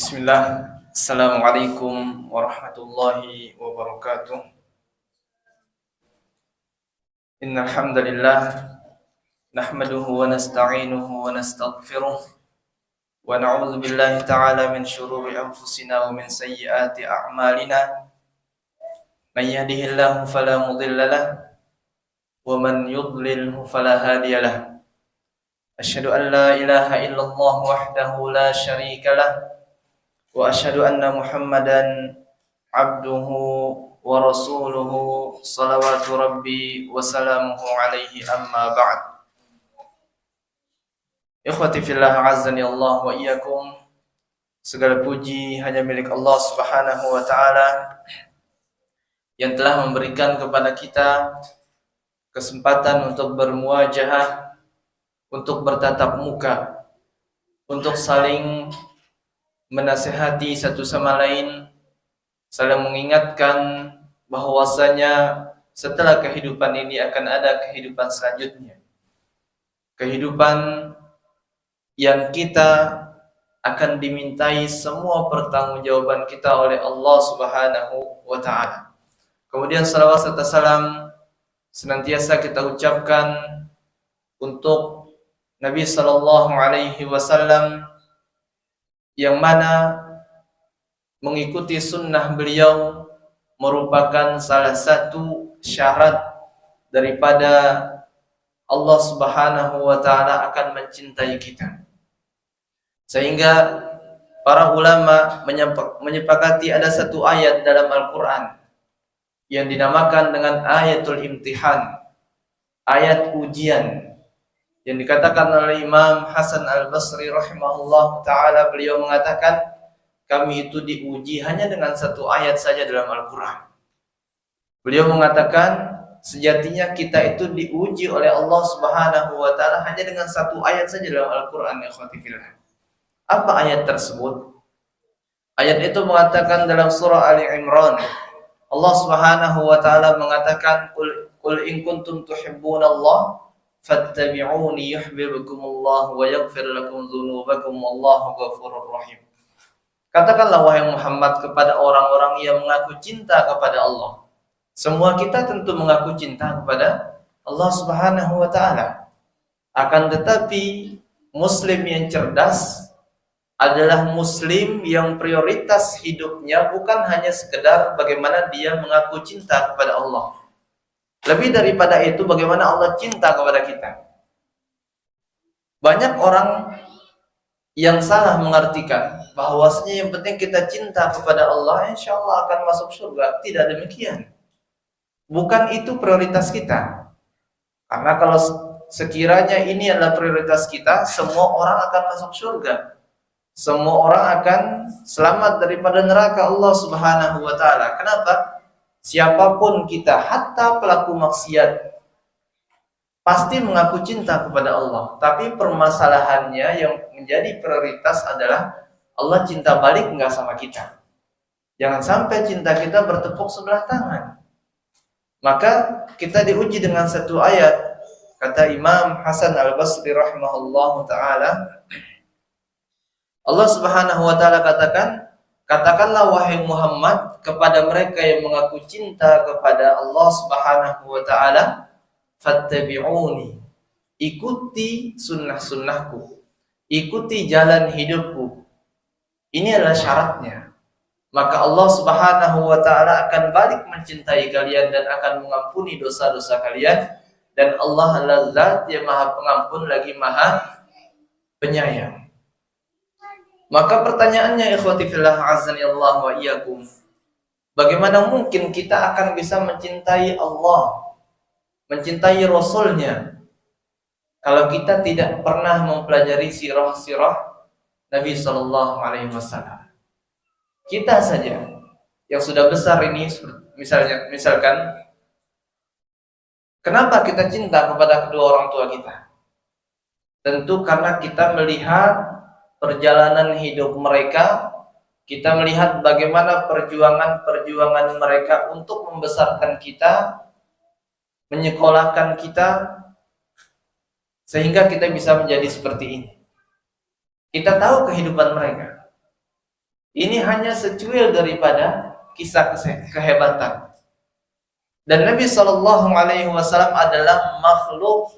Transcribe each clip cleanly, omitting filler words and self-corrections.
Bismillah. Assalamualaikum warahmatullahi wabarakatuh. Innal hamdalillah nahmaduhu wa nasta'inuhu wa nastaghfiruh wa na'udzu billahi ta'ala min shururi anfusina wa min sayyiati a'malina. May yahdihillahu fala mudilla lahu wa man yudlilhu fala hadiya lahu. Asyhadu an la ilaha illallah wahdahu la syarika lahu wa asyhadu anna Muhammadan abduhu wa rasuluhu salawatu rabbi wa salamuhu alaihi amma ba'd. Ikhwati fillah azani Allah wa iyyakum. Segala puji hanya milik Allah Subhanahu wa taala yang telah memberikan kepada kita kesempatan untuk bermuajahah, untuk bertatap muka, untuk saling menasihati satu sama lain, saling mengingatkan bahwasanya setelah kehidupan ini akan ada kehidupan selanjutnya. Kehidupan yang kita akan dimintai semua pertanggungjawaban kita oleh Allah Subhanahu wa taala. Kemudian salawat serta salam senantiasa kita ucapkan untuk Nabi sallallahu alaihi wasallam yang mana mengikuti sunnah beliau merupakan salah satu syarat daripada Allah Subhanahu wa taala akan mencintai kita. Sehingga para ulama menyepakati ada satu ayat dalam Al-Qur'an yang dinamakan dengan ayatul imtihan, ayat ujian, yang dikatakan oleh Imam Hasan Al-Basri rahimahullah ta'ala. Beliau mengatakan, kami itu diuji hanya dengan satu ayat saja dalam Al-Quran. Beliau mengatakan, sejatinya kita itu diuji oleh Allah Subhanahu wa ta'ala hanya dengan satu ayat saja dalam Al-Quran. Apa ayat tersebut? Ayat itu mengatakan dalam surah Ali Imran, Allah Subhanahu wa ta'ala mengatakan, Qul in kuntum tuhibbunallah fattabi'uni yuhibbukumullah wa yaghfir lakum dzunubakum wallahu ghafurur rahim. Katakanlah wahai Muhammad kepada orang-orang yang mengaku cinta kepada Allah. Semua kita tentu mengaku cinta kepada Allah Subhanahu wa taala. Akan tetapi muslim yang cerdas adalah muslim yang prioritas hidupnya bukan hanya sekedar bagaimana dia mengaku cinta kepada Allah. Lebih daripada itu, bagaimana Allah cinta kepada kita. Banyak orang yang salah mengartikan bahwasanya yang penting kita cinta kepada Allah, insya Allah akan masuk surga. Tidak demikian. Bukan itu prioritas kita. Karena kalau sekiranya ini adalah prioritas kita, semua orang akan masuk surga. Semua orang akan selamat daripada neraka Allah Subhanahu wa taala. Kenapa? Siapapun kita, hatta pelaku maksiat, pasti mengaku cinta kepada Allah. Tapi permasalahannya yang menjadi prioritas adalah Allah cinta balik enggak sama kita. Jangan sampai cinta kita bertepuk sebelah tangan. Maka kita diuji dengan satu ayat. Kata Imam Hasan Al-Basri rahimahullahu ta'ala, Allah Subhanahu wa ta'ala katakanlah wahai Muhammad kepada mereka yang mengaku cinta kepada Allah Subhanahu wa taala, fattabi'uni, ikuti sunnah-sunnahku, ikuti jalan hidupku. Ini adalah syaratnya. Maka Allah Subhanahu wa taala akan balik mencintai kalian dan akan mengampuni dosa-dosa kalian, dan Allah adalah Zat yang Maha Pengampun lagi Maha Penyayang. Maka pertanyaannya, ikhwati fillah azani Allah wa iyyakum, bagaimana mungkin kita akan bisa mencintai Allah, mencintai Rasulnya, kalau kita tidak pernah mempelajari sirah-sirah Nabi Sallallahu Alaihi Wasallam? Kita saja yang sudah besar ini, misalkan, kenapa kita cinta kepada kedua orang tua kita? Tentu karena kita melihat perjalanan hidup mereka, kita melihat bagaimana perjuangan mereka untuk membesarkan kita, menyekolahkan kita, sehingga kita bisa menjadi seperti ini. Kita tahu kehidupan mereka. Ini hanya secuil daripada kisah kehebatan. Dan Nabi Shallallahu Alaihi Wasallam adalah makhluk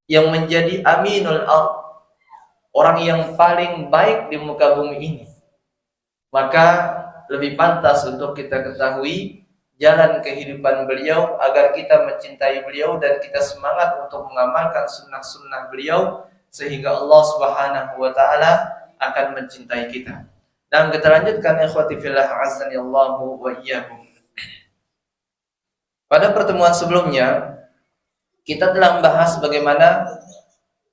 yang menjadi aminul ard, orang yang paling baik di muka bumi ini. Maka lebih pantas untuk kita ketahui jalan kehidupan beliau agar kita mencintai beliau dan kita semangat untuk mengamalkan sunnah-sunnah beliau sehingga Allah Subhanahu wa taala akan mencintai kita. Dan kita lanjutkan ikhwati fillah azanillahu wa iyyakum. Pada pertemuan sebelumnya kita telah membahas bagaimana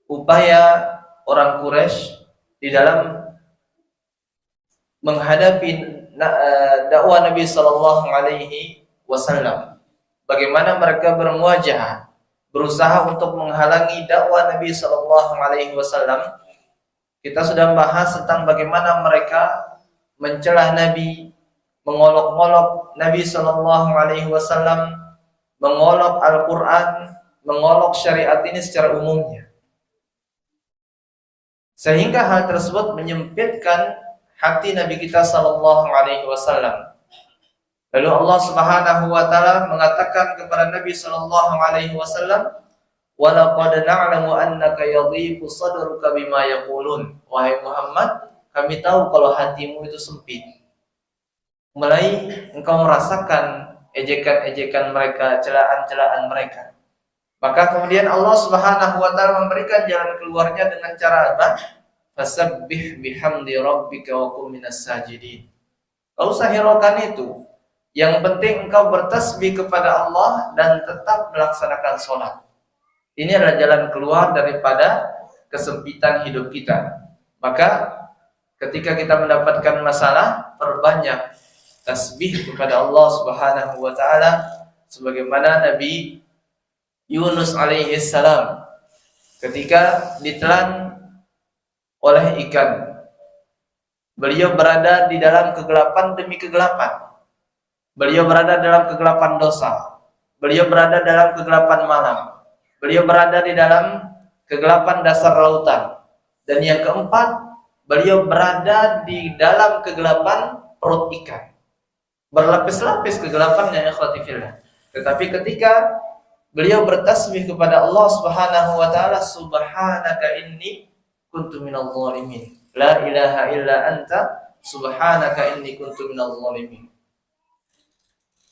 upaya orang Quraisy di dalam menghadapi dakwah Nabi Sallallahu Alaihi Wasallam. Bagaimana mereka bermuajahah, berusaha untuk menghalangi dakwah Nabi Sallallahu Alaihi Wasallam. Kita sudah membahas tentang bagaimana mereka mencelah Nabi, mengolok-olok Nabi Sallallahu Alaihi Wasallam, mengolok Al-Quran, mengolok syariat ini secara umumnya. Sehingga hal tersebut menyempitkan hati Nabi kita Sallallahu Alaihi Wasallam. Lalu Allah Subhanahu Wa Taala mengatakan kepada Nabi Sallallahu Alaihi Wasallam, "Walaqad na'lamu annaka yadhiqu sadruka bima yaqulun." Wahai Muhammad, kami tahu kalau hatimu itu sempit. Mulai engkau merasakan ejekan-ejekan mereka, celaan-celaan mereka. Maka kemudian Allah Subhanahu Wa Taala memberikan jalan keluarnya dengan cara apa? Fasabbih bihamdi rabbika wa kum minas sajidin. Kau usah hiraukan itu. Yang penting engkau bertasbih kepada Allah dan tetap melaksanakan sholat. Ini adalah jalan keluar daripada kesempitan hidup kita. Maka ketika kita mendapatkan masalah, perbanyak tasbih kepada Allah Subhanahu wa taala sebagaimana Nabi Yunus alaihi salam ketika ditelan oleh ikan. Beliau berada di dalam kegelapan demi kegelapan. Beliau berada dalam kegelapan dosa. Beliau berada dalam kegelapan malam. Beliau berada di dalam kegelapan dasar lautan. Dan yang keempat, beliau berada di dalam kegelapan perut ikan. Berlapis-lapis kegelapannya ikhwati fillah. Tetapi ketika beliau bertasbih kepada Allah Subhanahu wa taala, subhanaka inni kuntu minal zalimin. La ilaha illa anta subhanaka inni kuntu minal zalimin.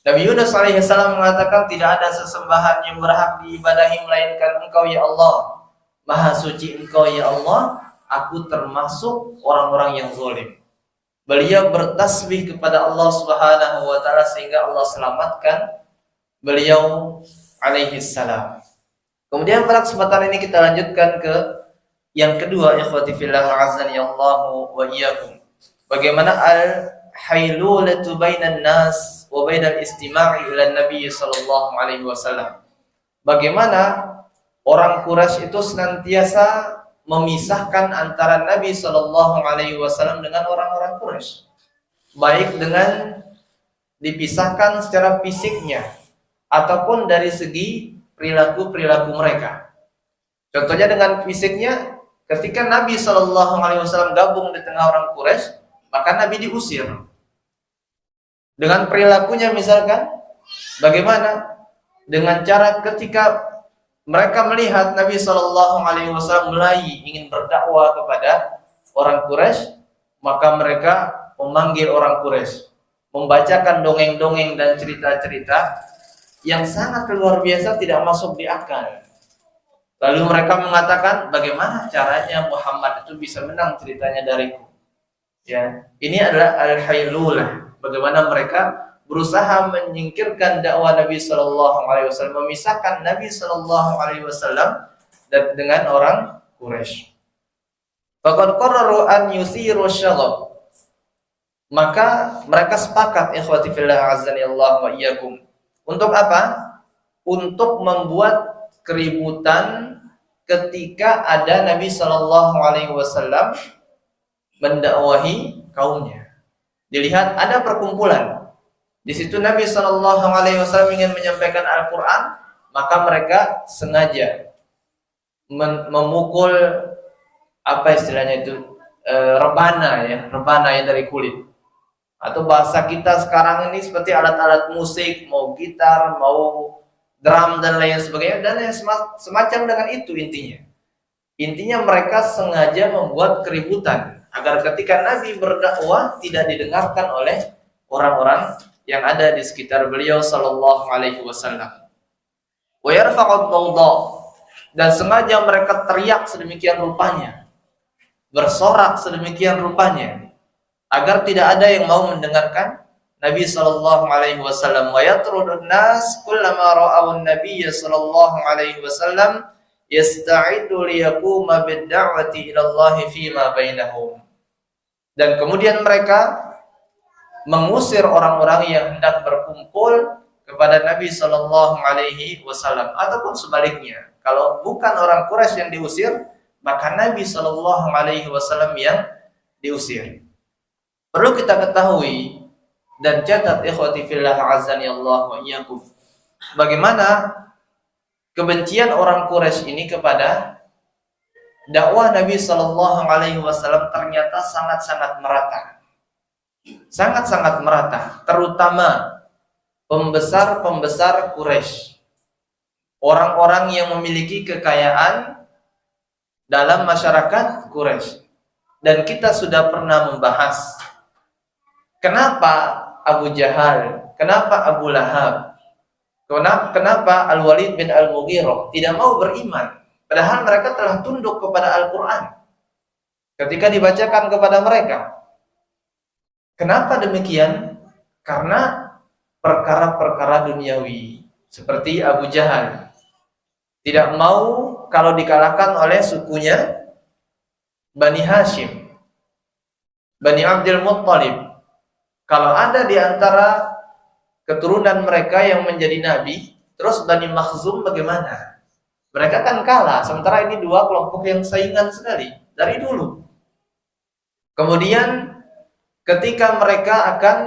Nabi Yunus alaihi salam mengatakan tidak ada sesembahan yang berhak diibadahi melainkan Engkau ya Allah. Maha suci Engkau ya Allah, aku termasuk orang-orang yang zalim. Beliau bertasbih kepada Allah Subhanahu wa taala sehingga Allah selamatkan beliau alaihi salam. Kemudian pada kesempatan ini kita lanjutkan ke yang kedua, ikhwati fillah azanillahu wa iyyakum. Bagaimana al-hailulatu bainan nas wa bainal istima'i ila Nabi sallallahu alaihi wasallam. Bagaimana orang Quraisy itu senantiasa memisahkan antara Nabi sallallahu alaihi wasallam dengan orang-orang Quraisy. Baik dengan dipisahkan secara fisiknya ataupun dari segi perilaku-perilaku mereka. Contohnya dengan fisiknya, ketika Nabi Shallallahu Alaihi Wasallam gabung di tengah orang Quraisy, maka Nabi diusir. Dengan perilakunya misalkan, bagaimana? Dengan cara ketika mereka melihat Nabi Shallallahu Alaihi Wasallam mulai ingin berdakwah kepada orang Quraisy, maka mereka memanggil orang Quraisy, membacakan dongeng-dongeng dan cerita-cerita yang sangat luar biasa tidak masuk di akal. Lalu mereka mengatakan, bagaimana caranya Muhammad itu bisa menang ceritanya dariku? Ya, ini adalah al-hailulah. Bagaimana mereka berusaha menyingkirkan dakwah Nabi Sallallahu Alaihi Wasallam, memisahkan Nabi Sallallahu Alaihi Wasallam dengan orang Quraisy. Faqad qarraru an yusiru syagab. Maka mereka sepakat, ikhwati fillah azanillahu wa iyyakum. Untuk apa? Untuk membuat keributan ketika ada Nabi Shallallahu Alaihi Wasallam mendakwahi kaumnya. Dilihat ada perkumpulan. Di situ Nabi Shallallahu Alaihi Wasallam ingin menyampaikan Al-Quran, maka mereka sengaja memukul apa istilahnya itu rebana ya, rebana yang dari kulit. Atau bahasa kita sekarang ini seperti alat-alat musik, mau gitar, mau drum dan lain sebagainya, dan yang semacam dengan itu intinya. Intinya mereka sengaja membuat keributan agar ketika Nabi berdakwah tidak didengarkan oleh orang-orang yang ada di sekitar beliau sallallahu alaihi wasallam. Wa yarfa'ud dawda, dan sengaja mereka teriak sedemikian rupanya, bersorak sedemikian rupanya, agar tidak ada yang mau mendengarkan Nabi sallallahu alaihi wasallam. Wa yatrudun nas kullama ra'aw an-nabiy sallallahu alaihi wasallam yasta'iddu liyaquma bid-da'wati ila Allah fima bainahum. Dan kemudian mereka mengusir orang-orang yang hendak berkumpul kepada Nabi sallallahu alaihi wasallam, ataupun sebaliknya. Kalau bukan orang Quraisy yang diusir, maka Nabi sallallahu alaihi wasallam yang diusir. Perlu kita ketahui dan catat ikhwati fillah azani Allah wa iyyakum, bagaimana kebencian orang Quraisy ini kepada dakwah Nabi sallallahu alaihi wasallam ternyata sangat-sangat merata. Sangat-sangat merata, terutama pembesar-pembesar Quraisy. Orang-orang yang memiliki kekayaan dalam masyarakat Quraisy. Dan kita sudah pernah membahas kenapa Abu Jahal, kenapa Abu Lahab, kenapa Al-Walid bin Al-Mughirah tidak mau beriman, padahal mereka telah tunduk kepada Al-Quran ketika dibacakan kepada mereka. Kenapa demikian? Karena perkara-perkara duniawi, seperti Abu Jahal tidak mau kalau dikalahkan oleh sukunya Bani Hashim, Bani Abdul Muttalib. Kalau ada di antara keturunan mereka yang menjadi nabi, terus Bani Makhzum bagaimana? Mereka kan kalah, sementara ini dua kelompok yang saingan sekali dari dulu. Kemudian ketika mereka akan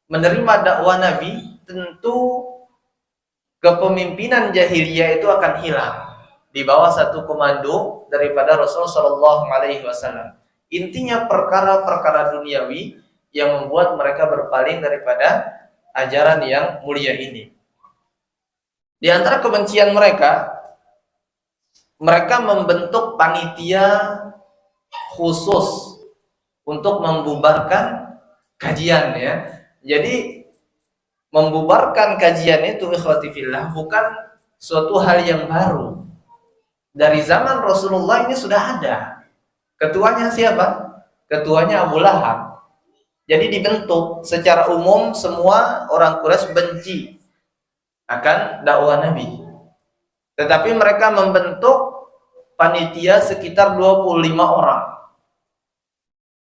menerima dakwah Nabi, tentu kepemimpinan jahiliyah itu akan hilang di bawah satu komando daripada Rasul sallallahu alaihi wasallam. Intinya perkara-perkara duniawi yang membuat mereka berpaling daripada ajaran yang mulia ini. Di antara kebencian mereka, mereka membentuk panitia khusus untuk membubarkan kajian ya. Jadi membubarkan kajian itu ikhwati fillah bukan suatu hal yang baru. Dari zaman Rasulullah ini sudah ada. Ketuanya siapa? Ketuanya Abu Lahab. Jadi dibentuk secara umum semua orang Quraisy benci akan dakwah Nabi. Tetapi mereka membentuk panitia sekitar 25 orang.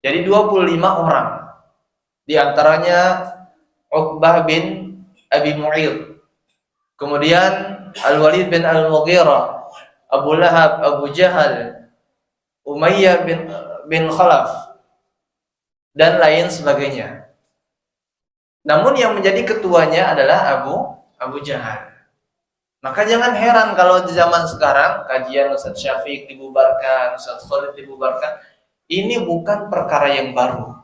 Jadi 25 orang. Di antaranya Uqbah bin Abi Mu'ayth, kemudian Al-Walid bin Al-Mughirah, Abu Lahab, Abu Jahal, Umayyah bin Khalaf, dan lain sebagainya. Namun yang menjadi ketuanya adalah Abu Jahal. Maka jangan heran kalau di zaman sekarang kajian Ustaz Syafiq dibubarkan, Ustaz Khalid dibubarkan. Ini bukan perkara yang baru.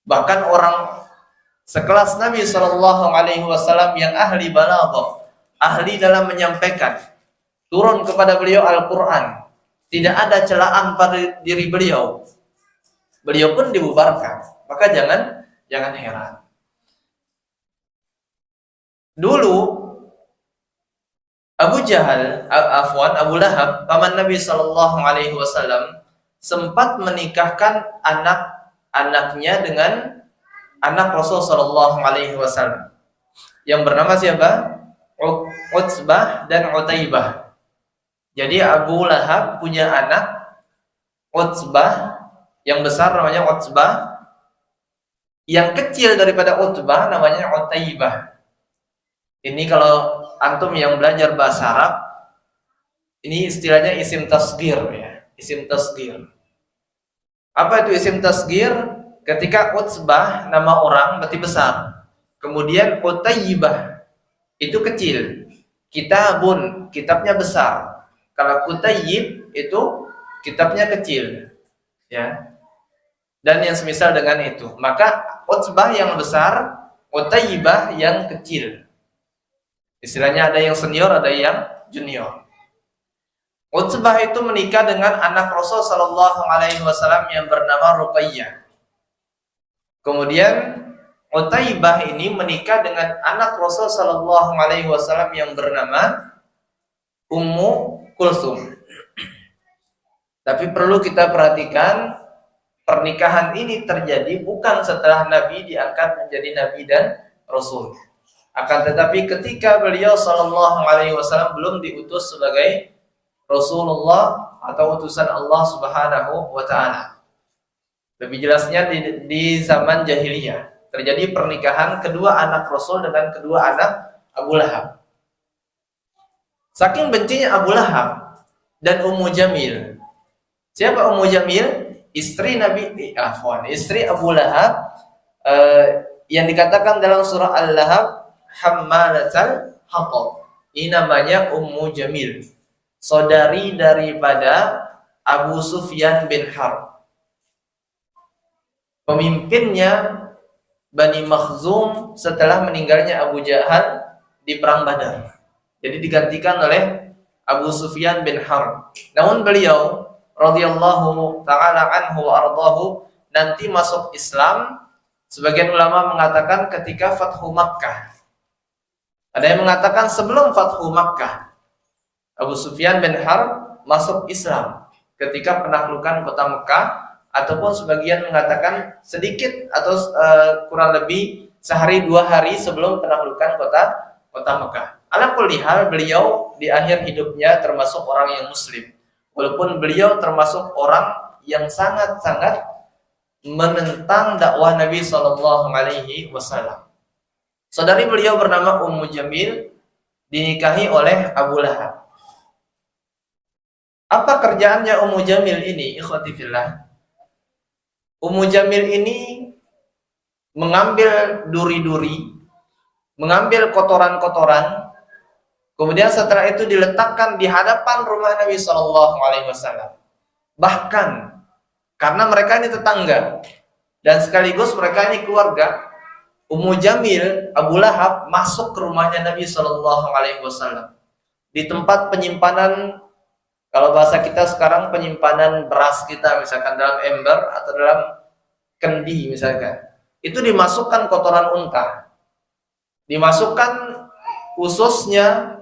Bahkan orang sekelas Nabi sallallahu alaihi wasallam yang ahli balaghah, ahli dalam menyampaikan, turun kepada beliau Al-Qur'an, tidak ada celaan pada diri beliau. Beliau pun dibubarkan. Maka jangan heran. Dulu Abu Abu Lahab, paman Nabi sallallahu alaihi wasallam, sempat menikahkan anak-anaknya dengan anak Rasul sallallahu alaihi wasallam yang bernama siapa? Utsbah dan Utaibah. Jadi Abu Lahab punya anak Utsbah, yang besar namanya Utsbah, yang kecil daripada Utbah namanya Utaibah. Ini kalau antum yang belajar bahasa Arab, ini istilahnya isim tasghir ya, isim tasghir. Apa itu isim tasghir? Ketika Utsbah nama orang berarti besar. Kemudian Utaibah itu kecil. Kitabun, kitabnya besar. Kalau Kutayib itu kitabnya kecil. Ya. dan yang semisal dengan itu. Maka Utbah yang besar, Utaibah yang kecil. Istilahnya ada yang senior, ada yang junior. Utbah itu menikah dengan anak Rasul Sallallahu Alaihi Wasallam yang bernama Ruqayyah. Kemudian Utaibah ini menikah dengan anak Rasul Sallallahu Alaihi Wasallam yang bernama Ummu Kulsum. Tapi perlu kita perhatikan, pernikahan ini terjadi bukan setelah Nabi diangkat menjadi Nabi dan Rasul. Akan tetapi ketika beliau Sallallahu Alaihi Wasallam belum diutus sebagai Rasulullah atau utusan Allah Subhanahu wa Ta'ala. Lebih jelasnya di zaman jahiliyah terjadi pernikahan kedua anak Rasul dengan kedua anak Abu Lahab. Saking bencinya Abu Lahab dan Ummu Jamil. Siapa Ummu Jamil? Istri istri Abu Lahab, yang dikatakan dalam surah Al-Lahab Hammalatal Hatab. Ini namanya Ummu Jamil, saudari daripada Abu Sufyan bin Harb. Pemimpinnya Bani Makhzum setelah meninggalnya Abu Jahal di perang Badar. Jadi digantikan oleh Abu Sufyan bin Harb. Namun beliau radhiyallahu taala anhu wa ardahu nanti masuk Islam. Sebagian ulama mengatakan ketika Fathu Makkah. Ada yang mengatakan sebelum Fathu Makkah. Abu Sufyan bin Harb masuk Islam ketika penaklukan kota Mekah, ataupun sebagian mengatakan sedikit atau kurang lebih sehari 2 hari sebelum penaklukan kota Mekah. Ala kulli hal, beliau di akhir hidupnya termasuk orang yang muslim. Walaupun beliau termasuk orang yang sangat-sangat menentang dakwah Nabi Sallallahu Alaihi Wasallam. Saudari beliau bernama Ummu Jamil dinikahi oleh Abu Lahab. Apa kerjaannya Ummu Jamil ini? Ikhwati fillah. Ummu Jamil ini mengambil duri-duri, mengambil kotoran-kotoran, kemudian setelah itu diletakkan di hadapan rumah Nabi Sallallahu Alaihi Wasallam. Bahkan karena mereka ini tetangga dan sekaligus mereka ini keluarga, Ummu Jamil, Abu Lahab masuk ke rumahnya Nabi Sallallahu Alaihi Wasallam di tempat penyimpanan, kalau bahasa kita sekarang penyimpanan beras kita, misalkan dalam ember atau dalam kendi misalkan, itu dimasukkan kotoran unta, dimasukkan ususnya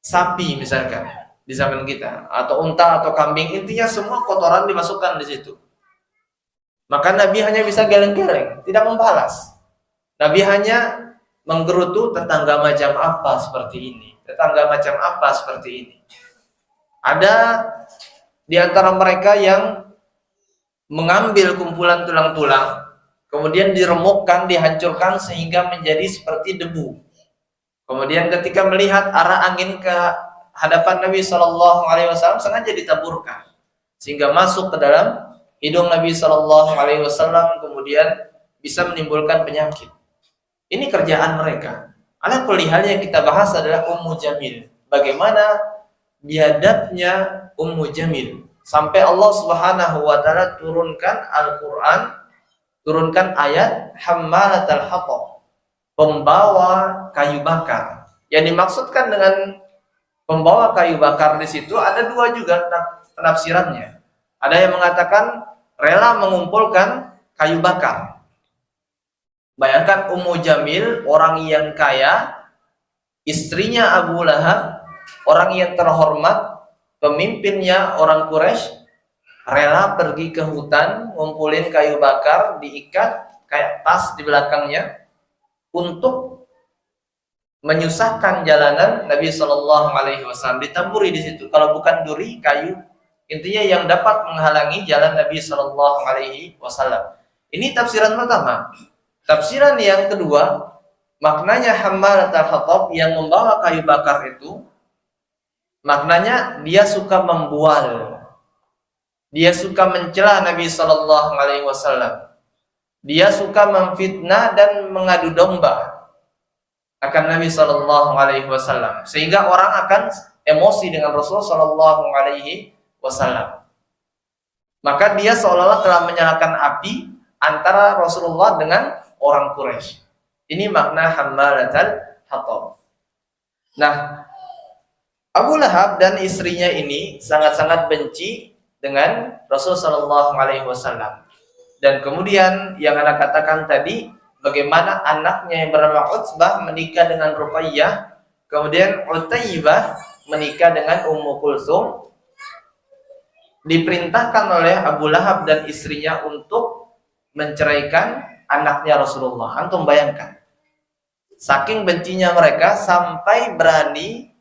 sapi misalkan di zaman kita, atau unta atau kambing, intinya semua kotoran dimasukkan di situ. Maka Nabi hanya bisa geleng-geleng, tidak membalas. Nabi hanya menggerutu, tetangga macam apa seperti ini, tetangga macam apa seperti ini. Ada di antara mereka yang mengambil kumpulan tulang-tulang, kemudian diremukkan, dihancurkan sehingga menjadi seperti debu. Kemudian ketika melihat arah angin ke hadapan Nabi Sallallahu Alaihi Wasallam, sengaja ditaburkan sehingga masuk ke dalam hidung Nabi Sallallahu Alaihi Wasallam, kemudian bisa menimbulkan penyakit. Ini kerjaan mereka. Ala kulli hal yang kita bahas adalah Ummu Jamil. Bagaimana biadabnya Ummu Jamil sampai Allah Subhanahu wa Ta'ala turunkan Al-Quran, turunkan ayat Hammalatal Hatab, pembawa kayu bakar. Yang dimaksudkan dengan pembawa kayu bakar di situ ada 2 juga penafsirannya. Ada yang mengatakan rela mengumpulkan kayu bakar. Bayangkan Ummu Jamil, orang yang kaya, istrinya Abu Lahab, orang yang terhormat, pemimpinnya orang Quraisy, rela pergi ke hutan, ngumpulin kayu bakar, diikat kayak tas di belakangnya untuk menyusahkan jalanan Nabi Shallallahu Alaihi Wasallam. Ditaburi di situ, kalau bukan duri, kayu, intinya yang dapat menghalangi jalan Nabi Shallallahu Alaihi Wasallam. Ini tafsiran pertama. Tafsiran yang kedua, maknanya Hammalatal Hatab, yang membawa kayu bakar itu, maknanya dia suka membual, dia suka mencela Nabi Shallallahu Alaihi Wasallam, dia suka memfitnah dan mengadu domba akan Nabi Shallallahu Alaihi Wasallam, sehingga orang akan emosi dengan Rasul Shallallahu Alaihi Wasallam. Maka dia seolah-olah telah menyalakan api antara Rasulullah dengan orang Quraisy. Ini makna hammalatal hatab. Nah, Abu Lahab dan istrinya ini sangat-sangat benci dengan Rasul sallallahu alaihi wasallam. Dan kemudian yang Anda katakan tadi, bagaimana anaknya yang bernama Utsbah menikah dengan Ruqayyah, kemudian Utaibah menikah dengan Ummu Kulsum, diperintahkan oleh Abu Lahab dan istrinya untuk menceraikan anaknya Rasulullah. Antum bayangkan, saking bencinya mereka sampai berani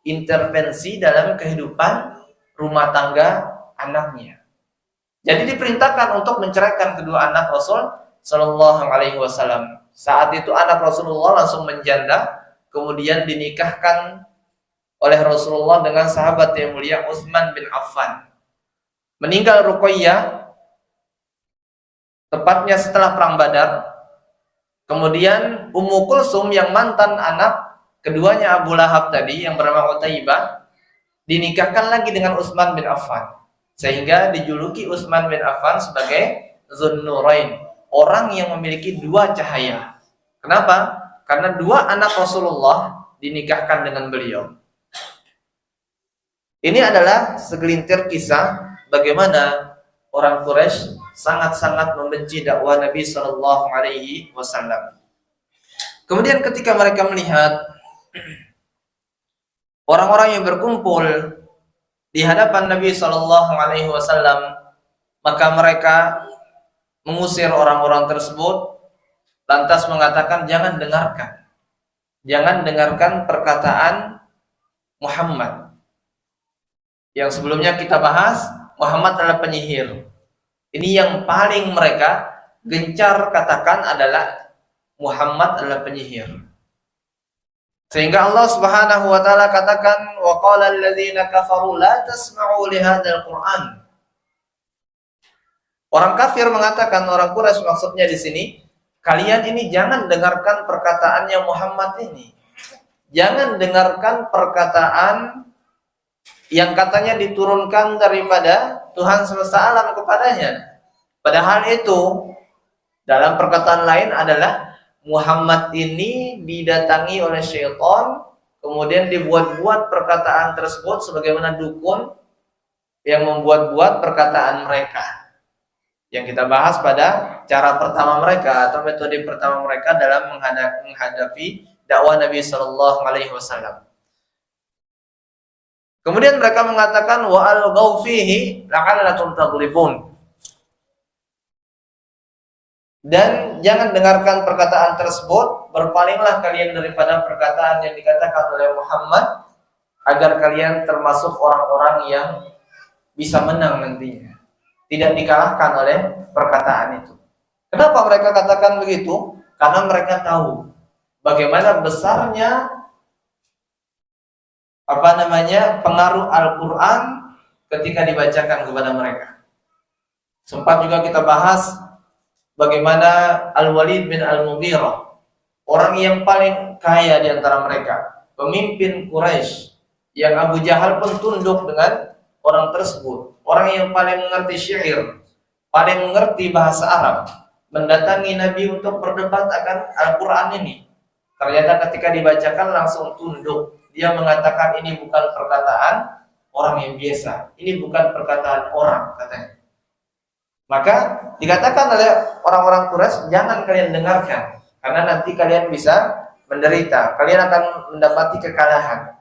intervensi dalam kehidupan rumah tangga anaknya. Jadi diperintahkan untuk menceraikan kedua anak Rasul Sallallahu Alaihi Wasallam. Saat itu anak Rasulullah langsung menjanda, kemudian dinikahkan oleh Rasulullah dengan sahabat yang mulia Utsman bin Affan. Meninggal Ruqayyah tepatnya setelah perang Badar. Kemudian Ummu Kulsum yang mantan anak keduanya Abu Lahab tadi yang bernama Utaibah dinikahkan lagi dengan Utsman bin Affan, sehingga dijuluki Utsman bin Affan sebagai Zunnurain, orang yang memiliki dua cahaya. Kenapa? Karena dua anak Rasulullah dinikahkan dengan beliau. Ini adalah segelintir kisah bagaimana orang Quraisy sangat-sangat membenci dakwah Nabi Shallallahu Alaihi Wasallam. Kemudian ketika mereka melihat orang-orang yang berkumpul di hadapan Nabi Shallallahu Alaihi Wasallam, maka mereka mengusir orang-orang tersebut, lantas mengatakan jangan dengarkan perkataan Muhammad. Yang sebelumnya kita bahas, Muhammad adalah penyihir. Ini yang paling mereka gencar katakan adalah Muhammad adalah penyihir. Sehingga Allah Subhanahu wa taala katakan wa qala alladziina kafaru la tasma'u li hadzal Qur'an. Orang kafir mengatakan, orang Quraisy maksudnya di sini, kalian ini jangan dengarkan perkataannya Muhammad ini. Jangan dengarkan perkataan yang katanya diturunkan daripada Tuhan semesta alam kepadanya. Padahal itu dalam perkataan lain adalah Muhammad ini didatangi oleh syaitan, kemudian dibuat-buat perkataan tersebut sebagaimana dukun yang membuat-buat perkataan mereka. Yang kita bahas pada cara pertama mereka atau metode pertama mereka dalam menghadapi dakwah Nabi Shallallahu Alaihi Wasallam. Kemudian mereka mengatakan wa al-ghaw fihi la'allakum taghlibun. Dan jangan dengarkan perkataan tersebut, berpalinglah kalian daripada perkataan yang dikatakan oleh Muhammad agar kalian termasuk orang-orang yang bisa menang nantinya. Tidak dikalahkan oleh perkataan itu. Kenapa mereka katakan begitu? Karena mereka tahu bagaimana besarnya pengaruh Al-Quran ketika dibacakan kepada mereka. Sempat juga kita bahas bagaimana Al-Walid bin Al-Mughirah, orang yang paling kaya di antara mereka, pemimpin Quraisy, yang Abu Jahal pun tunduk dengan orang tersebut, orang yang paling mengerti syair, paling mengerti bahasa Arab, mendatangi Nabi untuk berdebat akan Al-Quran ini. Ternyata ketika dibacakan langsung tunduk. Dia mengatakan ini bukan perkataan orang yang biasa, ini bukan perkataan orang, katanya. Maka dikatakan oleh orang-orang Quraisy, jangan kalian dengarkan, karena nanti kalian bisa menderita, kalian akan mendapati kekalahan.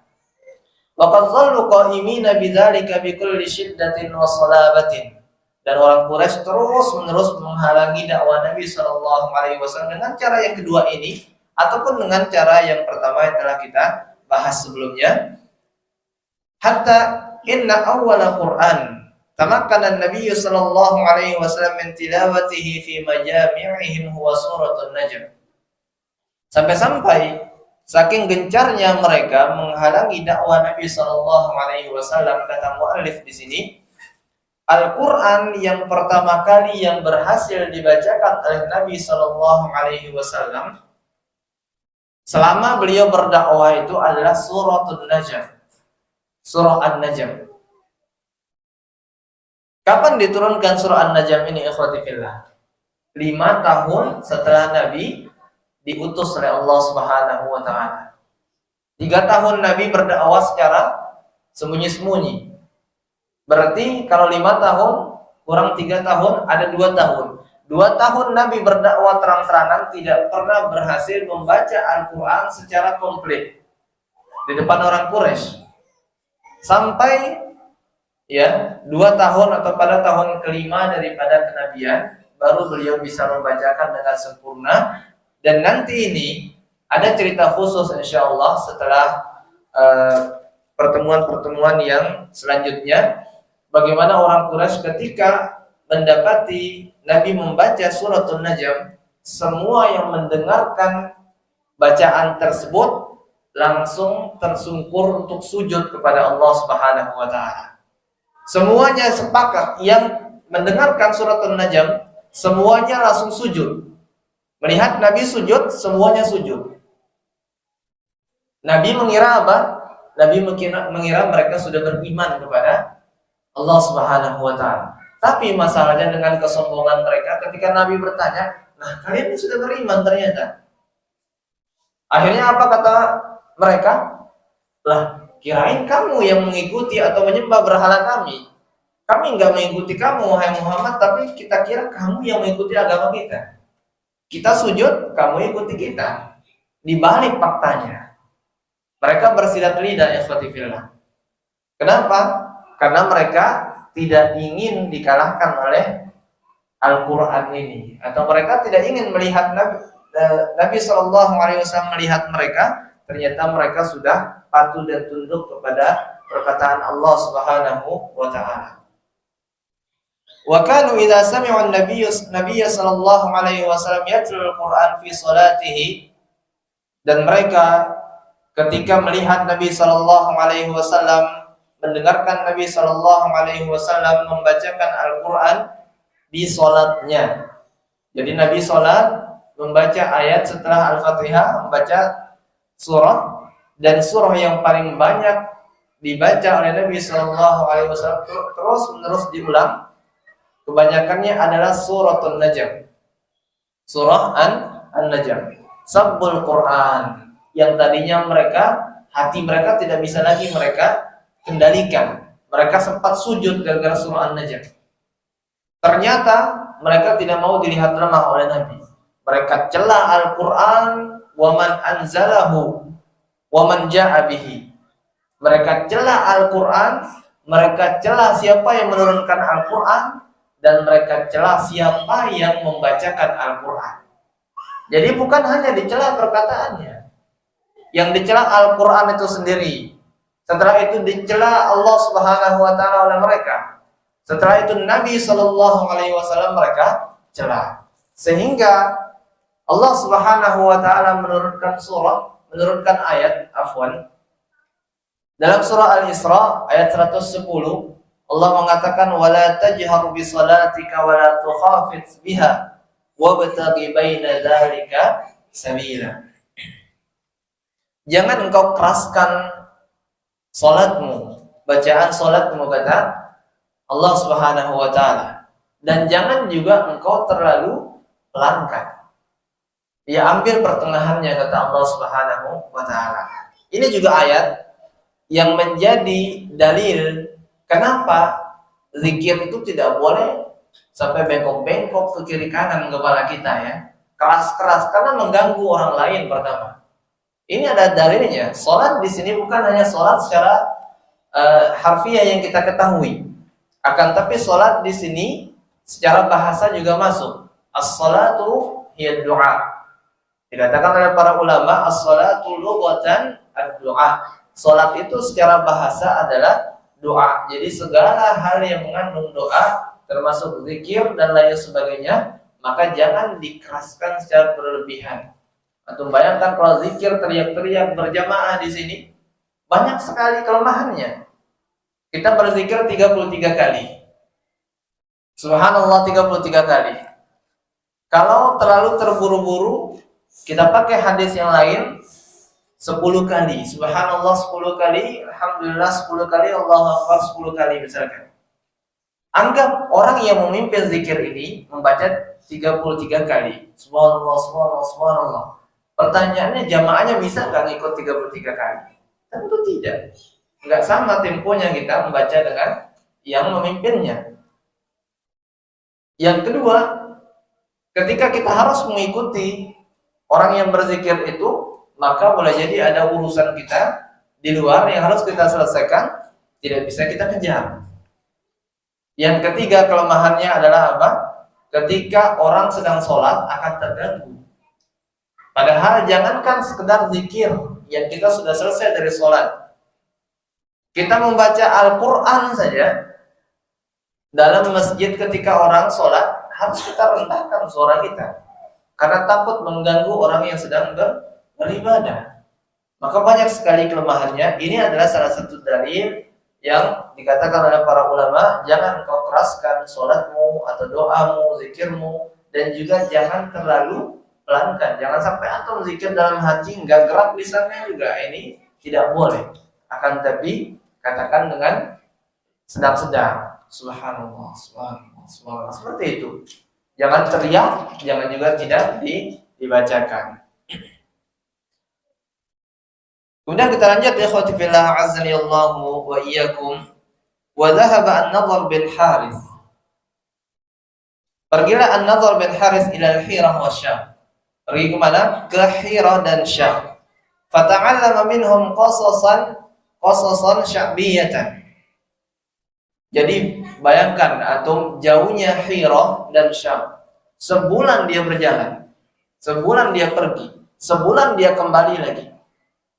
Wa qad dhallu qa'imina bidzalika bikulli syiddatin wa salabatin. Dan orang Quraisy terus-menerus menghalangi dakwah Nabi Shallallahu Alaihi Wasallam dengan cara yang kedua ini, ataupun dengan cara yang pertama yang telah kita bahas sebelumnya. Hatta inna awwala Qur'an tamakkana Nabi sallallahu alaihi wasallam min tilawatihi fi majami'ihim huwa suratul Najm. Sampai-sampai saking gencarnya mereka menghalangi dakwah Nabi sallallahu alaihi wasallam, kata muallif di sini, Al-Qur'an yang pertama kali yang berhasil dibacakan oleh Nabi sallallahu alaihi wasallam selama beliau berdakwah itu adalah suratul Najm, surah An-Najm. Kapan diturunkan surah An-Najm ini ikhwati fillah? 5 tahun setelah Nabi diutus oleh Allah Subhanahu wa taala. 3 tahun Nabi berdakwah secara sembunyi-sembunyi. Berarti kalau 5 tahun kurang 3 tahun ada 2 tahun. 2 tahun Nabi berdakwah terang-terangan tidak pernah berhasil membaca Al-Quran secara komplit di depan orang Quraisy. Sampai 2 tahun atau pada tahun kelima daripada kenabian baru beliau bisa membacakan dengan sempurna. Dan nanti ini ada cerita khusus insyaallah setelah pertemuan-pertemuan yang selanjutnya, bagaimana orang Quraisy ketika mendapati Nabi membaca suratul Najm, semua yang mendengarkan bacaan tersebut langsung tersungkur untuk sujud kepada Allah Subhanahu wa taala. Semuanya sepakat, yang mendengarkan suratul Najm semuanya langsung sujud. Melihat Nabi sujud, semuanya sujud. Nabi mengira apa? Nabi mengira mereka sudah beriman kepada Allah Subhanahu wa taala. Tapi masalahnya dengan kesombongan mereka ketika Nabi bertanya, "Nah, kalian ini sudah beriman ternyata." Akhirnya apa kata mereka? "Lah, kirain kamu yang mengikuti atau menyembah berhala kami. Kami enggak mengikuti kamu, wahai Muhammad, tapi kita kira kamu yang mengikuti agama kita. Kita sujud, kamu ikuti kita." Di balik faktanya, mereka bersilat lidah ikhwati fillah. Kenapa? Karena mereka tidak ingin dikalahkan oleh Al-Quran ini, atau mereka tidak ingin melihat Nabi SAW melihat mereka, ternyata mereka sudah patuh dan tunduk kepada perkataan Allah Subhanahu wa taala. Wa kanu idza sami'u an-nabiy sallallahu alaihi wasallam yatlu al-Qur'an fi salatihi, dan mereka ketika melihat Nabi sallallahu alaihi wasallam, mendengarkan Nabi sallallahu alaihi wasallam membacakan Al-Qur'an di salatnya. Jadi Nabi salat membaca ayat setelah Al-Fatihah, membaca surah, dan surah yang paling banyak dibaca oleh Nabi sallallahu alaihi wasallam terus-menerus diulang, kebanyakannya adalah suratul Najm. Surah An-Najm. Sabbul Quran, yang tadinya hati mereka tidak bisa lagi mereka kendalikan. Mereka sempat sujud gara-gara surah An-Najm. Ternyata mereka tidak mau dilihat lemah oleh Nabi. Mereka cela Al-Quran, wa man anzalahu, wa man ja'a bihi. Mereka cela Al-Quran, mereka cela siapa yang menurunkan Al-Quran, dan mereka cela siapa yang membacakan Al-Quran. Jadi bukan hanya dicela perkataannya, yang dicela Al-Quran itu sendiri. Setelah itu dicela Allah Subhanahu wa taala oleh mereka. Setelah itu Nabi sallallahu alaihi wasallam mereka cela. Sehingga Allah Subhanahu wa taala menurunkan ayat dalam surah Al-Isra ayat 110, Allah mengatakan wala tajhar bi salatika wala tukhafit biha wabtaghi baina dzalika sabila. Jangan engkau keraskan salatmu, bacaan salatmu, kata Allah Subhanahu wa taala, dan jangan juga engkau terlalu pelankan. Ya, ambil pertengahannya, kata Allah Subhanahu wa taala. Ini juga ayat yang menjadi dalil kenapa zikir itu tidak boleh sampai bengkok-bengkok ke kiri kanan kepala kita, ya. Keras-keras, karena mengganggu orang lain pertama. Ini ada dalilnya. Salat di sini bukan hanya salat secara harfiah yang kita ketahui. Akan tapi salat di sini secara bahasa juga masuk. As-salatu hiya du'a. Dikatakan oleh para ulama, as-salatu lughatan ad-du'a. Salat itu secara bahasa adalah doa. Jadi segala hal yang mengandung doa, termasuk zikir dan lain sebagainya, maka jangan dikeraskan secara berlebihan. Atau bayangkan kalau zikir teriak-teriak berjamaah di sini, banyak sekali kelemahannya. Kita berzikir 33 kali. Subhanallah 33 kali. Kalau terlalu terburu-buru, kita pakai hadis yang lain 10 kali. Subhanallah 10 kali, alhamdulillah 10 kali, Allahu akbar 10 kali misalkan. Anggap orang yang memimpin zikir ini membaca 33 kali. Subhanallah, subhanallah, subhanallah. Pertanyaannya, jamaahnya bisa nggak ngikut 33 kali? Tentu tidak. Nggak sama temponya kita membaca dengan yang memimpinnya. Yang kedua, ketika kita harus mengikuti orang yang berzikir itu, maka boleh jadi ada urusan kita di luar yang harus kita selesaikan, tidak bisa kita kejar. Yang ketiga kelemahannya adalah apa? Ketika orang sedang sholat akan terganggu. Padahal jangankan sekedar zikir yang kita sudah selesai dari sholat, kita membaca Al-Quran saja dalam masjid ketika orang sholat harus kita rendahkan suara kita, karena takut mengganggu orang yang sedang beribadah. Maka banyak sekali kelemahannya. Ini adalah salah satu dalil yang dikatakan oleh para ulama, jangan kau keraskan sholatmu atau doamu, zikirmu, dan juga jangan terlalu pelankan. Jangan sampai antum zikir dalam hati nggak gerak lisannya juga, ini tidak boleh. Akan tapi katakan dengan sedang-sedang, subhanallah, subhanallah, subhanallah, seperti itu. Jangan teriak, jangan juga tidak dibacakan. Kemudian kita lanjut, ikhwati fillah azani Allahu wa iyyakum. Wa dhahaba an-Nadhr bin Harith. Pergilah an-Nadhr bin Harith ila al-Hirah wa Syam. Pergi ke mana? Ke Hirah dan Syam. Fata'allama minhum qasasan sya'biyatan. Jadi bayangkan antum jauhnya Hirah dan Syam. Sebulan dia berjalan, sebulan dia pergi, sebulan dia kembali lagi.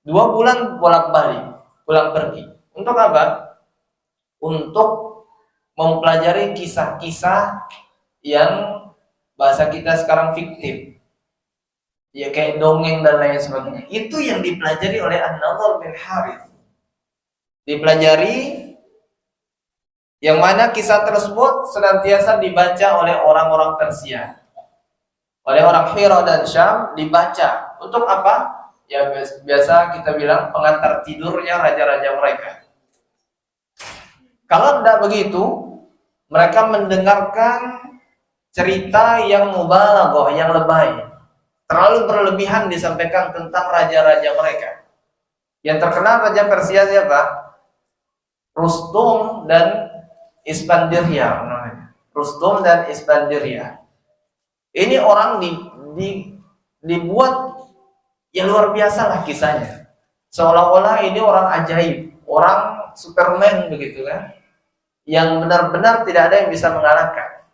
2 bulan bolak-balik, pulang pergi. Untuk apa? Untuk mempelajari kisah-kisah yang bahasa kita sekarang fiktif. Ya kayak dongeng dan lain sebagainya. Itu yang dipelajari oleh An-Nadhr bin Harith. Dipelajari, yang mana kisah tersebut senantiasa dibaca oleh orang-orang Persia. Oleh orang Hirah dan Syam dibaca. Untuk apa? Ya biasa kita bilang pengantar tidurnya raja-raja mereka. Kalau tidak begitu, mereka mendengarkan cerita yang mubalaghah, yang lebay, terlalu berlebihan disampaikan tentang raja-raja mereka. Yang terkenal raja Persia siapa? Rustum dan Isfandiria namanya. Rustum dan Isfandiria. Ini orang dibuat ya luar biasa lah kisahnya. Seolah-olah ini orang ajaib, orang Superman begitu kan, yang benar-benar tidak ada yang bisa mengalahkan.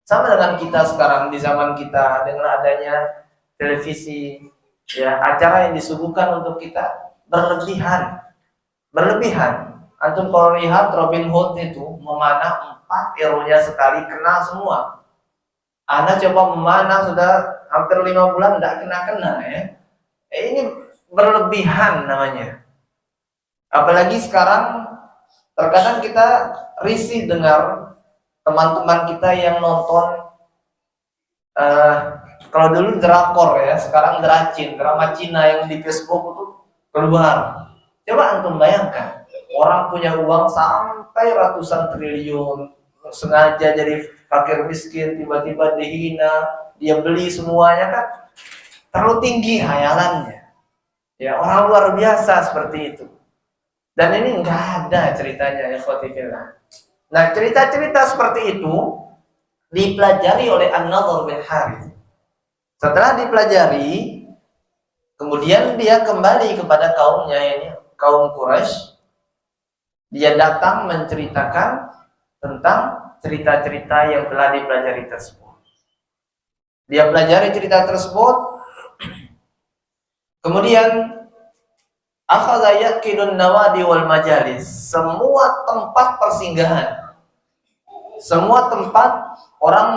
Sama dengan kita sekarang di zaman kita, dengan adanya televisi, ya acara yang disuguhkan untuk kita berlebihan. Antum kalau lihat Robin Hood itu memanah 4 hero-nya sekali kena semua. Anda coba memanah sudah hampir 5 bulan tidak kena ya. Ini berlebihan namanya. Apalagi sekarang terkadang kita risih dengar teman-teman kita yang nonton kalau dulu drakor ya, sekarang drama Cina yang di Facebook itu keluar. Coba antum bayangkan, orang punya uang sampai ratusan triliun, sengaja jadi fakir miskin, tiba-tiba dihina, dia beli semuanya kan, terlalu tinggi hayalannya. Ya, orang luar biasa seperti itu. Dan ini nggak ada ceritanya ya khotifillah. Nah, cerita-cerita seperti itu dipelajari oleh An-Nadhr bin Harith. Setelah dipelajari, kemudian dia kembali kepada kaumnya, ini kaum Quraisy. Dia datang menceritakan tentang cerita-cerita yang telah dipelajari tersebut. Dia pelajari cerita tersebut, kemudian akhadha yaqidun nawadi wal majalis. Semua tempat persinggahan, semua tempat orang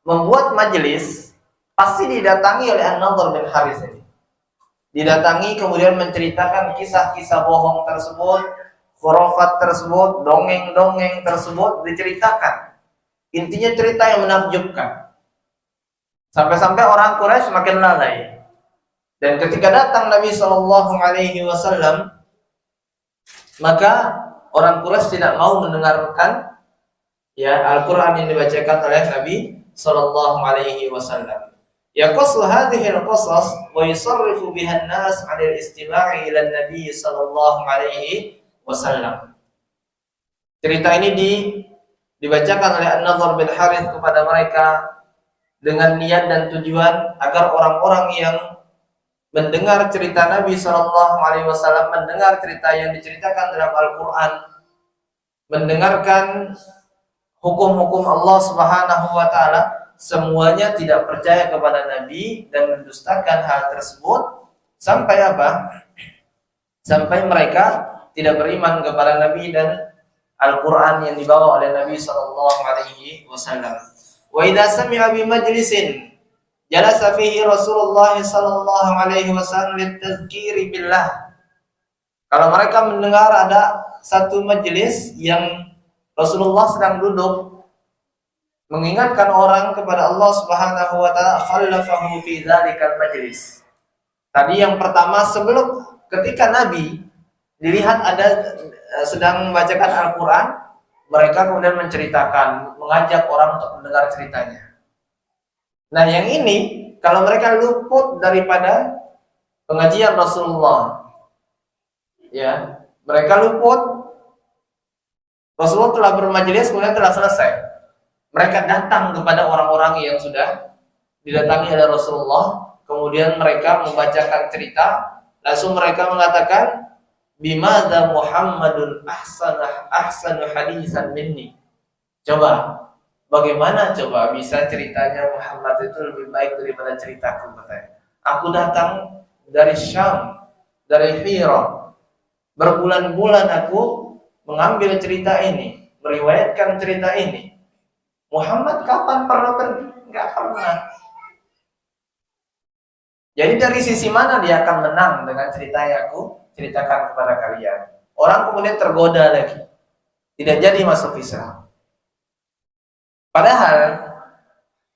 membuat majelis pasti didatangi oleh An-Nadhr bin Harith ini. Didatangi kemudian menceritakan kisah-kisah bohong tersebut, khurafat tersebut, dongeng-dongeng tersebut diceritakan. Intinya cerita yang menakjubkan. Sampai-sampai orang Quraisy makin lalai. Dan ketika datang Nabi Shallallahu Alaihi Wasallam, maka orang Quraisy tidak mau mendengarkan Ya, Al-Quran yang dibacakan oleh Nabi Sallallahu Alaihi Wasallam. Yaqassu hadhihi al-qasas wa yusarrifu biha an-nas 'ala al-istima'i ila an-nabi sallallahu alaihi wasallam. Cerita ini dibacakan oleh An-Nadhr bin Harith kepada mereka dengan niat dan tujuan agar orang-orang yang mendengar cerita Nabi sallallahu alaihi wasallam, mendengar cerita yang diceritakan dalam Al-Qur'an, mendengarkan hukum-hukum Allah Subhanahu wa taala, semuanya tidak percaya kepada Nabi dan mendustakan hal tersebut sampai apa? Sampai mereka tidak beriman kepada Nabi dan Al-Qur'an yang dibawa oleh Nabi sallallahu alaihi wasallam. Wa idza sami'a bi majlisin jalasa fihi Rasulullah sallallahu alaihi wasallam litadzkiri billah. Kalau mereka mendengar ada satu majelis yang Rasulullah sedang duduk mengingatkan orang kepada Allah Subhanahu wa taala, khallafahu fi dzalikal majlis. Tadi yang pertama, sebelum ketika Nabi dilihat ada sedang membacakan Al-Qur'an, mereka kemudian menceritakan, mengajak orang untuk mendengar ceritanya. Nah, yang ini kalau mereka luput daripada pengajian Rasulullah, ya, mereka luput. Rasulullah telah bermajelis, kemudian telah selesai. Mereka datang kepada orang-orang yang sudah didatangi oleh Rasulullah, kemudian mereka membacakan cerita, langsung mereka mengatakan, bimadza Muhammadun ahsanu hadisan minni. Coba, bagaimana coba bisa ceritanya Muhammad itu lebih baik daripada ceritaku, katanya. Aku datang dari Syam, dari Hira. Berbulan-bulan aku mengambil cerita ini, meriwayatkan cerita ini. Muhammad kapan pernah pergi? Enggak pernah. Jadi dari sisi mana dia akan menang dengan cerita yang aku ceritakan kepada kalian? Orang kemudian tergoda lagi, tidak jadi masuk Islam. Padahal,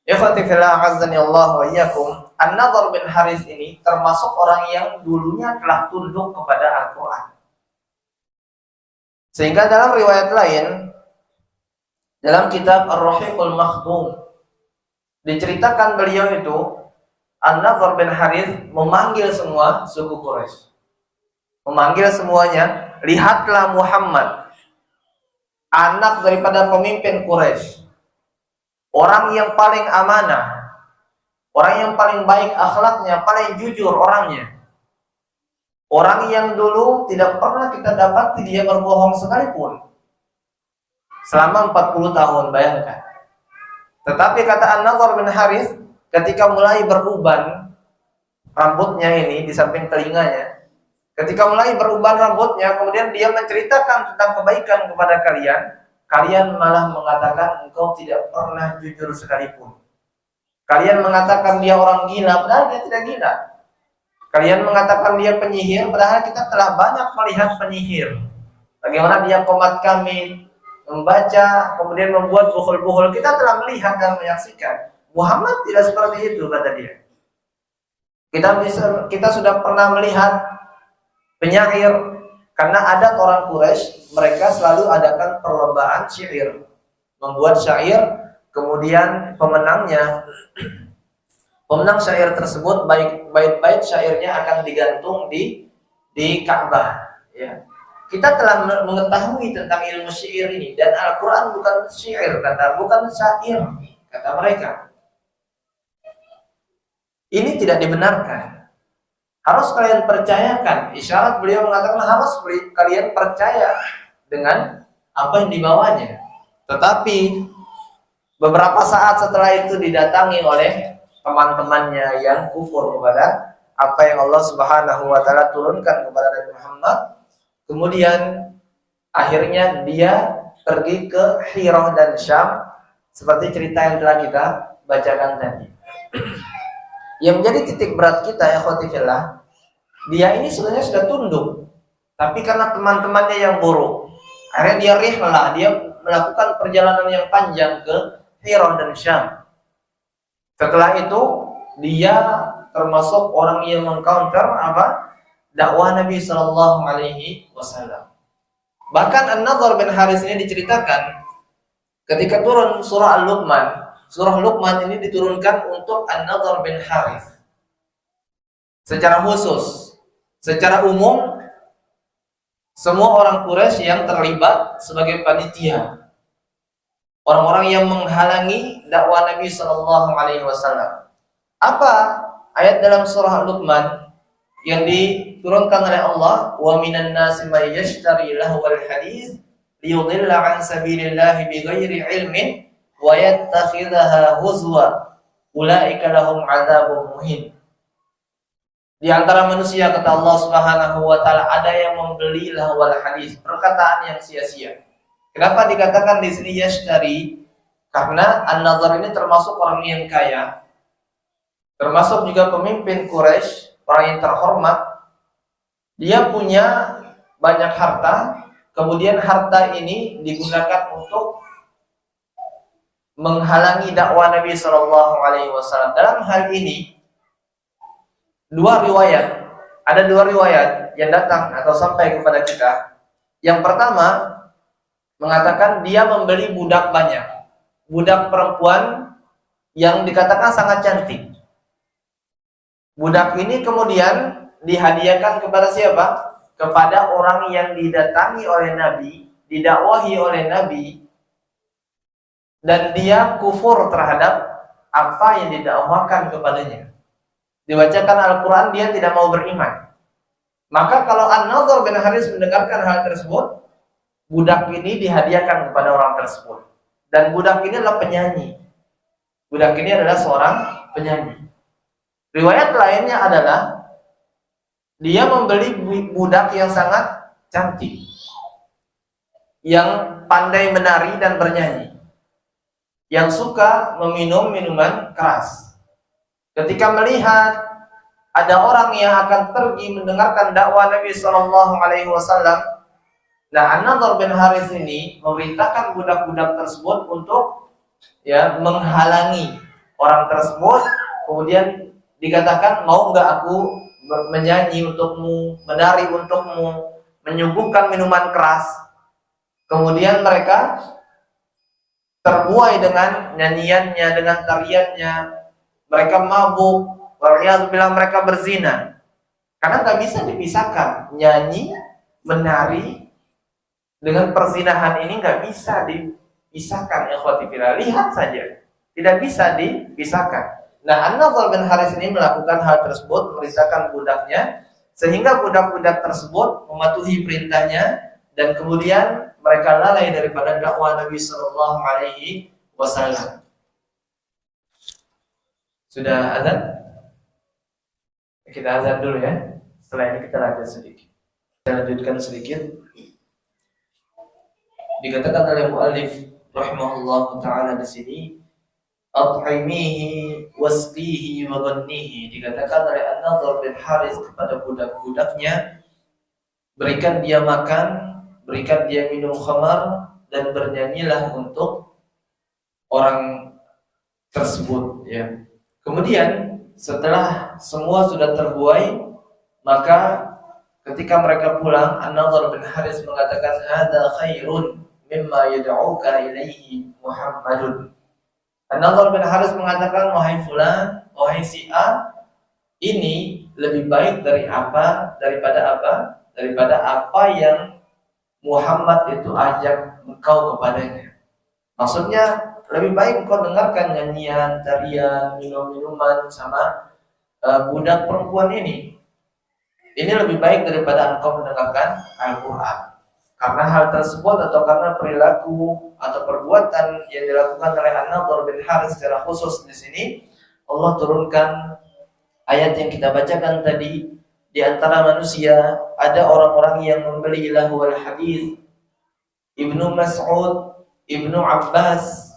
ikhwati fillah azani Allah wa iyyakum, An-Nadhr bin Harith ini termasuk orang yang dulunya telah tunduk kepada Al-Quran. Sehingga dalam riwayat lain, dalam kitab Ar-Rahiqul Makhdum, diceritakan beliau itu, An-Nadhr bin Harith memanggil semua suku Quraisy. Memanggil semuanya, lihatlah Muhammad, anak daripada pemimpin Quraisy. Orang yang paling amanah, orang yang paling baik akhlaknya, paling jujur orangnya. Orang yang dulu tidak pernah kita dapati dia berbohong sekalipun. Selama 40 tahun, bayangkan. Tetapi kata An-Nadhr bin Harith, ketika mulai beruban rambutnya ini di samping telinganya, ketika mulai beruban rambutnya, kemudian dia menceritakan tentang kebaikan kepada kalian, kalian malah mengatakan engkau tidak pernah jujur sekalipun. Kalian mengatakan dia orang gila, padahal dia tidak gila. Kalian mengatakan dia penyihir, padahal kita telah banyak melihat penyihir. Bagaimana dia komat kami, membaca, kemudian membuat buhul-buhul. Kita telah melihat dan menyaksikan. Muhammad tidak seperti itu, kata dia. Kita sudah pernah melihat penyair, karena adat orang Quraisy, mereka selalu adakan perlombaan syair, membuat syair, kemudian pemenang syair tersebut, bait-bait syairnya akan digantung di Ka'bah. Ya. Kita telah mengetahui tentang ilmu syair ini, dan Al-Quran bukan syair, bukan syair, kata mereka. Ini tidak dibenarkan. Harus kalian percayakan. Isyarat beliau mengatakan harus kalian percaya dengan apa yang dibawanya. Tetapi beberapa saat setelah itu didatangi oleh teman-temannya yang kufur kepada apa yang Allah Subhanahu wa taala turunkan kepada Nabi Muhammad. Kemudian akhirnya dia pergi ke Hira dan Syam seperti cerita yang telah kita bacakan tadi. Yang menjadi titik berat kita, ya khotifillah, dia ini sebenarnya sudah tunduk, tapi karena teman-temannya yang buruk, akhirnya dia rihlah, dia melakukan perjalanan yang panjang ke Hira dan Syam. Setelah itu dia termasuk orang yang mengcounter dakwah Nabi Sallallahu Alaihi Wasallam. Bahkan An-Nadhr bin Harith ini diceritakan ketika turun surah Al-Luqman ini diturunkan untuk An-Nadhr bin Harith secara khusus. Secara umum semua orang Quraisy yang terlibat sebagai panitia, orang-orang yang menghalangi dakwah Nabi Shallallahu Alaihi Wasallam. Apa ayat dalam surah Al-Luqman yang diturunkan oleh Allah? Wa minan nasi may yashtari lahwal hadits liyudilla an sabilillahi bighairi ilmin wa yattakhidhaha huzwa ulaika lahum adzabun muhin. Di antara manusia, kata Allah Subhanahu wa taala, ada yang membeli lahwal hadis, perkataan yang sia-sia. Kenapa dikatakan di sini yashtari? Karena An-Nadhr ini termasuk orang yang kaya, termasuk juga pemimpin Quraisy, orang yang terhormat. Dia punya banyak harta, kemudian harta ini digunakan untuk menghalangi dakwah Nabi Shallallahu Alaihi Wasallam. Dalam hal ini ada dua riwayat yang datang atau sampai kepada kita. Yang pertama mengatakan dia membeli budak banyak, budak perempuan yang dikatakan sangat cantik. Budak ini kemudian dihadiahkan kepada siapa? Kepada orang yang didatangi oleh Nabi, didakwahi oleh Nabi, dan dia kufur terhadap apa yang didakwakan kepadanya. Dibacakan Al-Quran, dia tidak mau beriman. Maka kalau An-Nadhr bin Harith mendengarkan hal tersebut, budak ini dihadiahkan kepada orang tersebut. Dan budak ini adalah penyanyi. Budak ini adalah seorang penyanyi. Riwayat lainnya adalah dia membeli budak yang sangat cantik, yang pandai menari dan bernyanyi, yang suka meminum minuman keras. Ketika melihat ada orang yang akan pergi mendengarkan dakwah Nabi Shallallahu Alaihi Wasallam, nah An-Nadhr bin Harith ini memerintahkan budak-budak tersebut untuk menghalangi orang tersebut. Kemudian dikatakan, mau nggak aku menyanyi untukmu, menari untukmu, menyuguhkan minuman keras. Kemudian mereka terbuai dengan nyanyiannya, dengan tariannya. Mereka mabuk, bilang mereka berzina. Karena nggak bisa dipisahkan nyanyi, menari dengan perzinahan ini, nggak bisa dipisahkan. Ikhwati fillah, lihat saja, tidak bisa dipisahkan. Nah, An-Nadhr bin Harith ini melakukan hal tersebut, memerintahkan budaknya, sehingga budak-budak tersebut mematuhi perintahnya, dan kemudian mereka lalai daripada dakwah Nabi Sallallahu Alaihi Wasallam. Sudah azan? Kita azan dulu ya. Setelah ini kita lanjutkan sedikit. Dikatakan oleh muallif rahimahullah taala di sini, at'imihi wasqihi wa ghannihi. Dikatakan oleh An-Nadhr bin Harith kepada budak-budaknya, berikan dia makan, berikan dia minum khamar, dan bernyanyilah untuk orang tersebut, ya. Kemudian setelah semua sudah terbuai, maka ketika mereka pulang, An-Nadhr bin Harith mengatakan, "Hadza khairun mimma yad'uka ilaihi Muhammadun." An-Nadhr bin Harith mengatakan, "Wahai fulan, wahai si A, ini lebih baik daripada apa yang Muhammad itu ajak engkau kepadanya." Maksudnya, lebih baik engkau dengarkan nyanyian, tarian, minum-minuman sama budak perempuan ini. Ini lebih baik daripada engkau mendengarkan Al-Quran. Karena hal tersebut atau karena perilaku atau perbuatan yang dilakukan oleh An-Nadhr bin Harith secara khusus di sini, Allah turunkan ayat yang kita bacakan tadi. Di antara manusia ada orang-orang yang membeli lahwal hadis, Ibnu Mas'ud, Ibnu Abbas,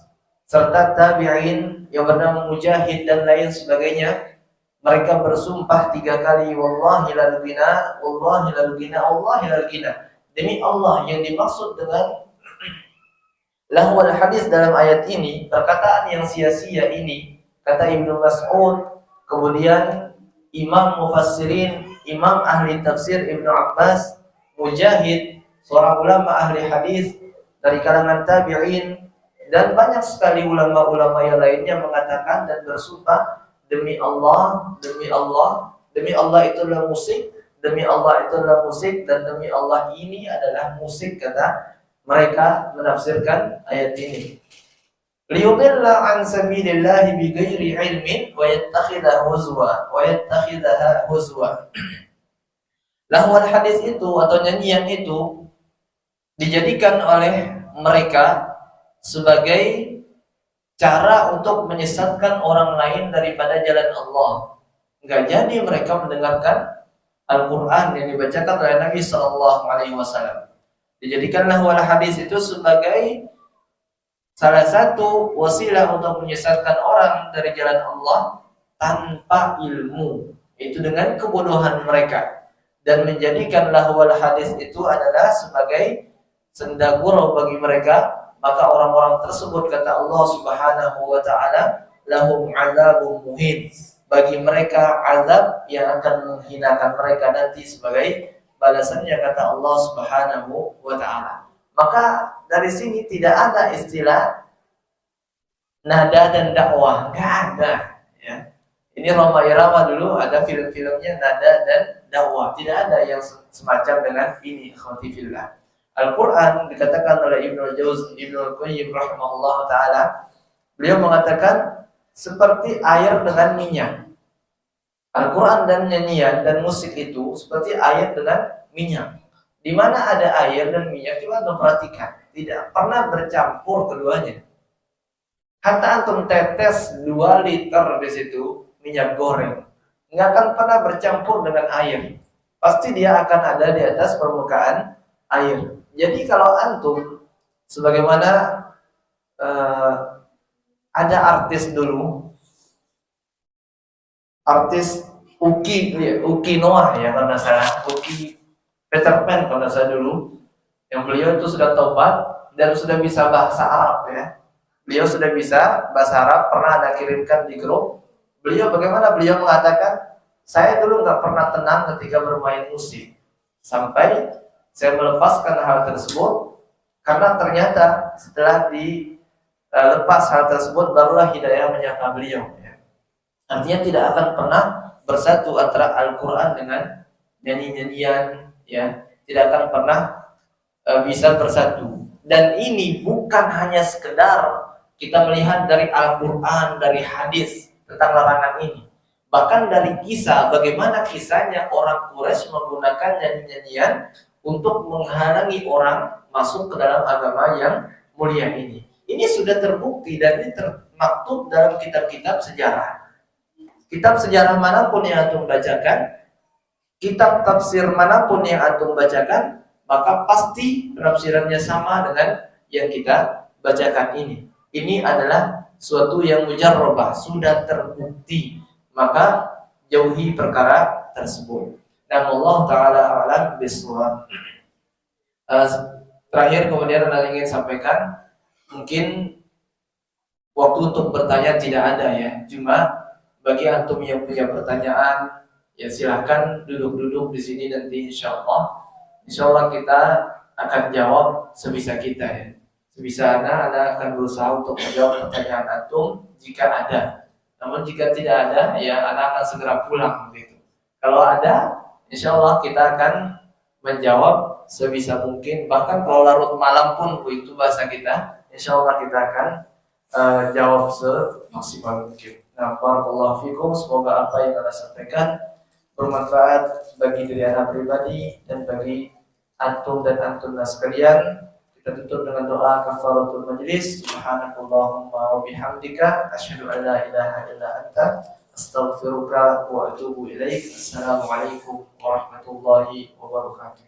serta tabi'in yang bernama Mujahid dan lain sebagainya. Mereka bersumpah 3 kali, wallahi lal ghina, wallahi lal ghina, wallahi lal ghina. Demi Allah, yang dimaksud dengan lahwal hadis dalam ayat ini, perkataan yang sia-sia ini, kata Ibnu Mas'ud, kemudian Imam Mufassirin, Imam ahli tafsir Ibnu Abbas, Mujahid, seorang ulama ahli hadis dari kalangan tabi'in, Dan banyak sekali ulama-ulama yang lainnya mengatakan dan bersumpah, demi Allah, demi Allah, demi Allah itulah musik, demi Allah itulah musik, dan demi Allah ini adalah musik, kata mereka menafsirkan ayat ini. Liyudilla an sabilillahi bighairi ilmin wa yattakhidha huzwa wa yattakhidha huzwa. Lahwal hadis itu atau nyanyian itu dijadikan oleh mereka sebagai cara untuk menyesatkan orang lain daripada jalan Allah. Enggak jadi mereka mendengarkan Al-Quran yang dibacakan oleh Nabi Sallallahu Alaihi Wasallam. Dijadikanlah wal hadis itu sebagai salah satu wasilah untuk menyesatkan orang dari jalan Allah tanpa ilmu, itu dengan kebodohan mereka, dan menjadikan lahwal hadis itu adalah sebagai senda gurau bagi mereka. Maka orang-orang tersebut, kata Allah Subhanahu wa taala, lahum adzabun muhin, bagi mereka azab yang akan menghinakan mereka nanti sebagai balasannya, kata Allah Subhanahu wa taala. Maka dari sini tidak ada istilah nada dan dakwah, nggak ada. Ya. Ini Roma Irama dulu ada film-filmnya nada dan dakwah, tidak ada yang semacam dengan ini. Ikhwati fillah. Al-Quran dikatakan oleh Ibnu Qayyim rahimahullah taala, beliau mengatakan seperti air dengan minyak. Al-Quran dan nyanyian dan musik itu seperti air dengan minyak. Di mana ada air dan minyak, coba antum perhatikan, tidak pernah bercampur keduanya. Hatta antum tetes 2 liter di situ minyak goreng, nggak akan pernah bercampur dengan air. Pasti dia akan ada di atas permukaan air. Jadi kalau antum, sebagaimana ada artis dulu, artis Uki Noah ya kalau nggak salah, Uki Peter Pan kalau nggak salah dulu, yang beliau itu sudah taubat dan sudah bisa bahasa Arab ya. Beliau sudah bisa bahasa Arab, pernah ada kirimkan di grup. Beliau bagaimana? Beliau mengatakan, saya dulu nggak pernah tenang ketika bermain musik, sampai saya melepaskan hal tersebut, karena ternyata setelah dilepas hal tersebut barulah hidayah menyapa beliau. Ya. Artinya tidak akan pernah bersatu antara Al-Quran dengan nyanyi-nyanyian, ya, tidak akan pernah bisa bersatu. Dan ini bukan hanya sekedar kita melihat dari Al-Quran, dari hadis tentang larangan ini, bahkan dari kisah, bagaimana kisahnya orang Quraisy menggunakan nyanyi-nyanyian untuk menghalangi orang masuk ke dalam agama yang mulia ini. Ini sudah terbukti dan ini termaktub dalam kitab-kitab sejarah. Kitab sejarah manapun yang antum bacakan, kitab tafsir manapun yang antum bacakan, maka pasti penafsirannya sama dengan yang kita bacakan ini. Ini adalah suatu yang mujarrabah, sudah terbukti. Maka jauhi perkara tersebut. Dan Allah Ta'ala a'lam bishawab. Terakhir kemudian Anda ingin sampaikan, mungkin waktu untuk bertanya tidak ada ya. Cuma bagi antum yang punya pertanyaan, ya silahkan duduk-duduk di sini nanti insya Allah kita akan jawab sebisa kita ya. Sebisa Anda akan berusaha untuk menjawab pertanyaan antum jika ada. Namun jika tidak ada, ya Anda akan segera pulang begitu. Kalau ada, insya Allah kita akan menjawab sebisa mungkin. Bahkan kalau larut malam pun itu bahasa kita, insya Allah kita akan jawab semaksimal mungkin. Nah, barakallahu fikum, semoga apa yang Anda sampaikan bermanfaat bagi diri Anda pribadi dan bagi antum dan antum sekalian. Kita tutup dengan doa kafaratul majlis. Subhanakallahumma wa bihamdika asyhadu an la ilaha illa anta astaghfiruka wa atubu ilaik. Assalamualaikum warahmatullahi wabarakatuh.